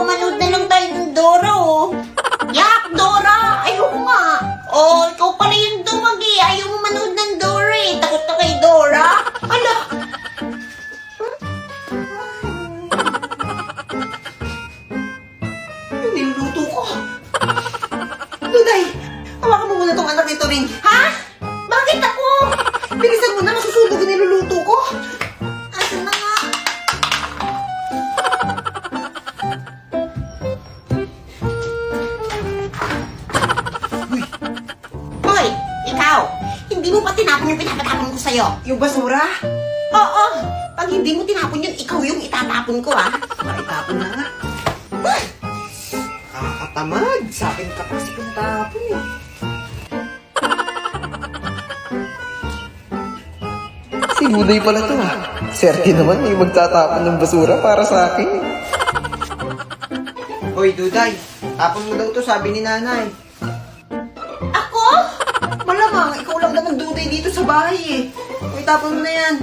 manood na lang tayo ng Dora, oh. Yak, Dora! Ayoko nga. Oh, ikaw pala yung dumagi. Ayaw mo manood ng Dora, eh. Takot ka kay Dora. Ala. Ano niluluto ko? Duday, hawakan mo muna tong anak nito rin. Ha? Bakit ako? Bilisan mo na, masusunog ang niluluto ko. Asa na nga? Uy! Hoy! Ikaw! Hindi mo pa tinapon yung pinapatapon ko sa'yo. Yung basura? Oo! Pag hindi mo tinapon yun, ikaw yung itatapon ko, ah. Itapon na nga. Ay! Nakakatamad. Sa akin ka kasi kung tapon, eh. Si Buday pala to ha. Swerte naman may magtatapon ng basura para sa akin. Hoy, Duday, tapon mo daw to, sabi ni nanay. Ako? Malamang, ikaw lang naman Duday dito sa bahay eh. Hoy, tapon mo na yan.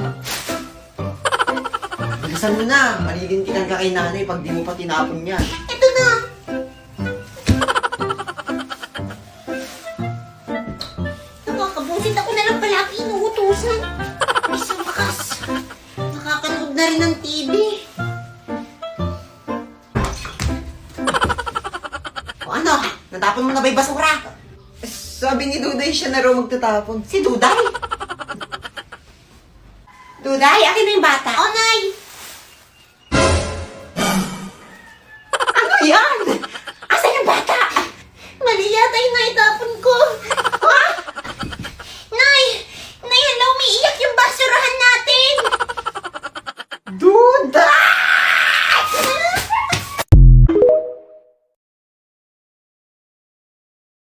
Bilisan mo na, malilintikan ka kay nanay pag di mo pa tinapon yan. Ito na! Nakakabusit ako na lang palagi inuutusan. Isang bakas. Nakakanood na rin ng TV. O ano? Natapon mo na ba yung basura? Sabi ni Duday siya na raw magtatapon. Si Duday? Duday, akin na yung bata. O, Nay! Ano yan? Asan yung bata? Mali yata yung naitapon ko.